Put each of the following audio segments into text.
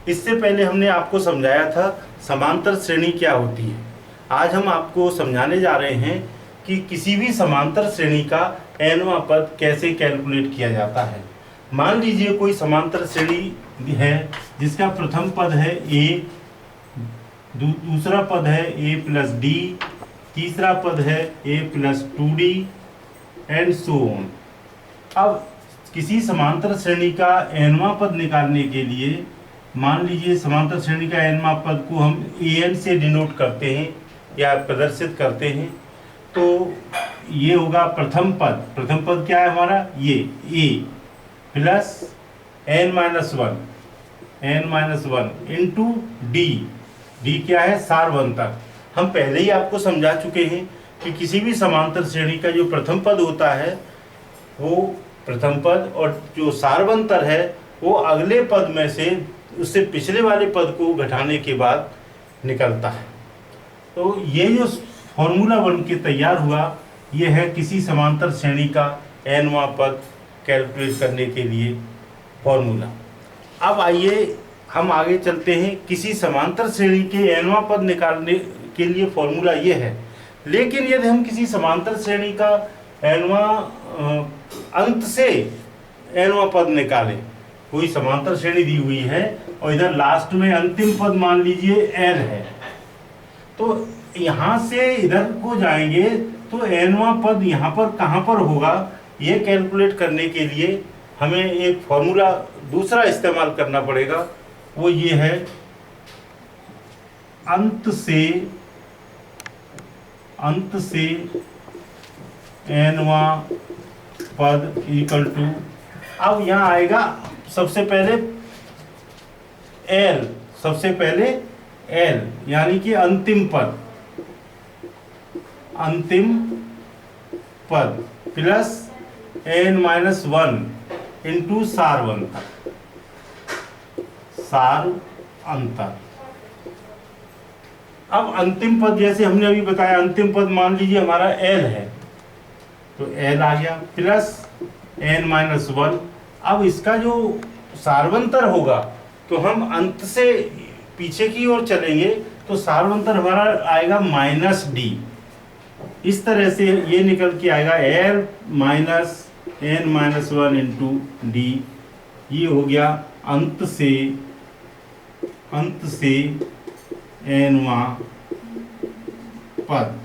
इससे पहले हमने आपको समझाया था समांतर श्रेणी क्या होती है। आज हम आपको समझाने जा रहे हैं कि किसी भी समांतर श्रेणी का nवां पद कैसे कैलकुलेट किया जाता है। मान लीजिए कोई समांतर श्रेणी है जिसका प्रथम पद है a, दूसरा पद है a प्लस डी, तीसरा पद है a plus 2d and so on. अब किसी समांतर श्रेणी का nवां पद निकालने के लिए मान लीजिए समांतर श्रेणी का nवां पद को हम an से डिनोट करते हैं या प्रदर्शित करते हैं। तो ये होगा प्रथम पद। प्रथम पद क्या है हमारा, ये a plus n-1 into D. D क्या है, सारवंतक। हम पहले ही आपको समझा चुके हैं कि किसी भी समांतर श्रेणी का जो प्रथम पद होता है वो प्रथम पद, और जो सारवंतर है वो अगले पद में से उससे पिछले वाले पद को घटाने के बाद निकलता है। तो ये जो फॉर्मूला बन के तैयार हुआ, ये है किसी समांतर श्रेणी का nवां पद कैलकुलेट करने के लिए फॉर्मूला। अब आइए हम आगे चलते हैं। किसी समांतर श्रेणी के nवां पद निकालने के लिए फॉर्मूला ये है, लेकिन यदि हम किसी समांतर श्रेणी का nवां अंत से nवां पद निकालें, कोई समांतर श्रेणी दी हुई है और इधर लास्ट में अंतिम पद मान लीजिए n है, तो यहाँ से इधर को जाएंगे तो nवां पद यहाँ पर कहाँ पर होगा, ये कैलकुलेट करने के लिए हमें एक फॉर्मूला दूसरा इस्तेमाल करना पड़ेगा। वो ये है, अंत से nवां पद इक्वल टू, अब यहाँ आएगा सबसे पहले L यानी कि अंतिम पद प्लस n-1 इंटू सार अंतर। अब अंतिम पद जैसे हमने अभी बताया, अंतिम पद मान लीजिए हमारा L है, तो L आ गया प्लस n-1। अब इसका जो सारवंतर होगा तो हम अंत से पीछे की ओर चलेंगे तो सारवंतर हमारा आएगा माइनस डी। इस तरह से ये निकल के आएगा L minus n-1 into D. ये हो गया अंत से nवां पद।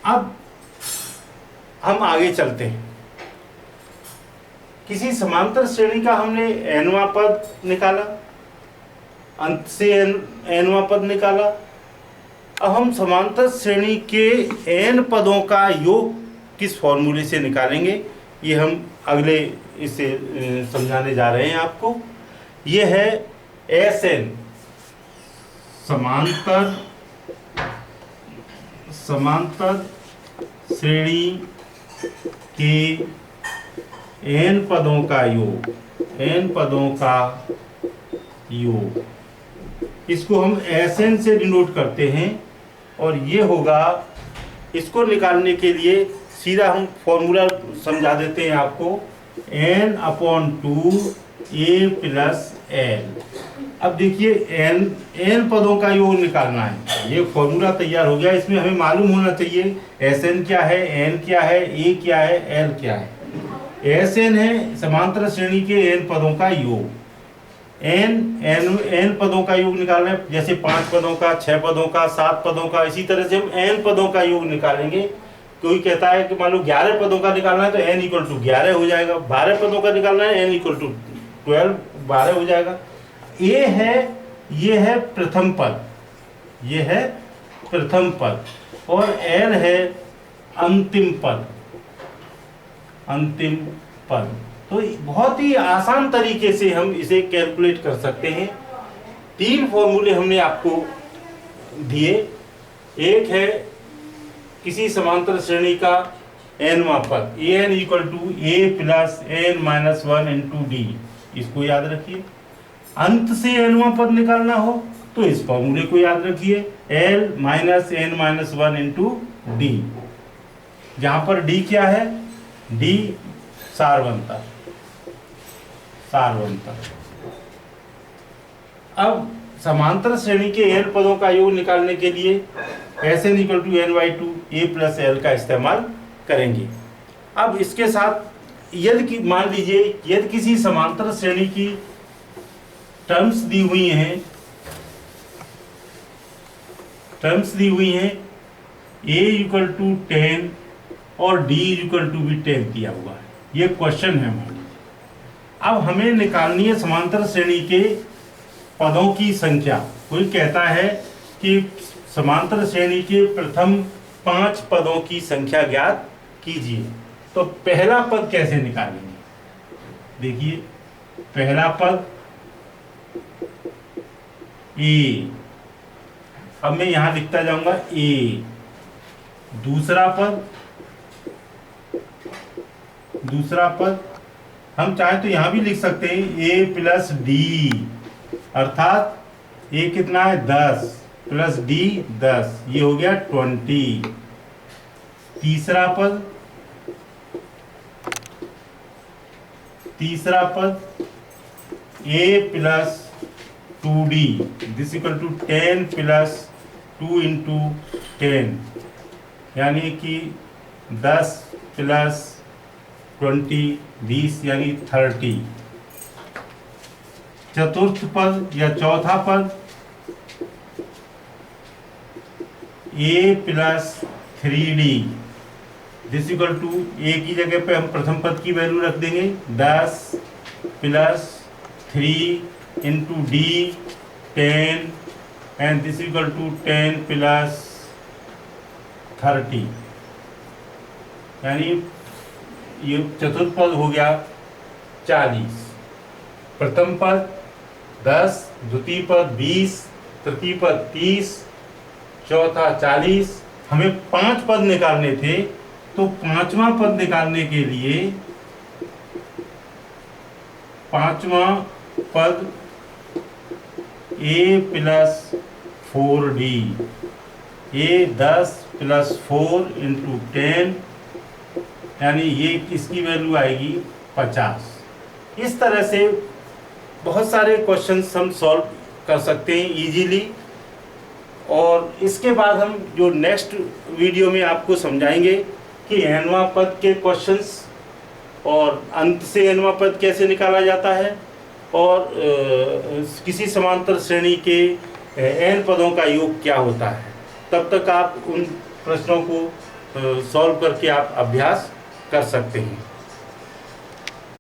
अब हम आगे चलते हैं। किसी समांतर श्रेणी का हमने nवां पद निकाला, अंत से nवां पद निकाला। अब हम समांतर श्रेणी के n पदों का योग किस फॉर्मूले से निकालेंगे, ये हम अगले इसे समझाने जा रहे हैं आपको। ये है Sn, समांतर श्रेणी के n पदों का योग, इसको हम Sn से डिनोट करते हैं। और ये होगा, इसको निकालने के लिए सीधा हम फॉर्मूला समझा देते हैं आपको, n/2 a प्लस l। अब देखिए n पदों का योग निकालना है, ये फॉर्मूला तैयार हो गया। इसमें हमें मालूम होना चाहिए Sn क्या है, n क्या है, a क्या है, l क्या है। Sn है समांतर श्रेणी के n पदों का योग। n पदों का योग निकालना है, जैसे 5 पदों का, 6 पदों का, 7 पदों का, इसी तरह से हम n पदों का योग निकालेंगे। कोई कहता है कि मान लो 11 पदों का निकालना है तो n इक्वल टू 11 हो जाएगा, 12 पदों का निकालना है n इक्वल टू 12 12 हो जाएगा। ये है प्रथम पद, और l है अंतिम पद। तो बहुत ही आसान तरीके से हम इसे कैलकुलेट कर सकते हैं। 3 फॉर्मूले हमने आपको दिए। एक है किसी समांतर श्रेणी का nवां पद, an equal to a plus n-1 into d, इसको याद रखिए। अंत से nवां पद निकालना हो तो इस फॉर्मूले को याद रखिए, l minus n-1 into D, जहां पर d क्या है, d सारवंतर। सारवंतर। अब समांतर श्रेणी के n पदों का योग निकालने के लिए Sn = n/2 a + l का इस्तेमाल करेंगे। अब इसके साथ यदि मान लीजिए यदि किसी समांतर श्रेणी की टर्म्स दी हुई हैं a = 10 और d = भी 10 दिया हुआ है, ये क्वेश्चन है मान लीजिए। अब हमें निकालनी है समांतर श्रेणी के पदों की संख्या। कोई कहता है कि समांतर श्रेणी के प्रथम 5 पदों की संख्या ज्ञात कीजिए, तो पहला पद कैसे निकालेंगे? देखिए, पहला पद ए, अब मैं यहां लिखता जाऊंगा ए। दूसरा पद हम चाहे तो यहां भी लिख सकते हैं a + d, अर्थात a कितना है 10 + d 10, ये हो गया 20। तीसरा पद a + 2d, दिस = 10 + 2 × 10, यानी कि 10 + 20 20 यानी 30। चतुर्थ पद या चौथा पद a + 3d, दिस = a की जगह पे हम प्रथम पद की वैल्यू रख देंगे 10 + 3 × d 10, एंड दिस = 10 + 30, यानी ये चतुर्थ पद हो गया 40। प्रथम पद 10, द्वितीय पद 20, तृतीय पद 30, चौथा 40। हमें 5 पद निकालने थे, तो पांचवा पद निकालने के लिए पांचवा पद a + 4d, a 10 + 4 × 10, यानी ये इसकी वैल्यू आएगी 50। इस तरह से बहुत सारे क्वेश्चंस हम सॉल्व कर सकते हैं इजीली। और इसके बाद हम जो नेक्स्ट वीडियो में आपको समझाएंगे कि nवां पद के क्वेश्चंस और अंत से nवां पद कैसे निकाला जाता है, और किसी समांतर श्रेणी के n पदों का योग क्या होता है। तब तक आप उन प्रश्नों को सॉल्व करके आप अभ्यास कर सकते हैं।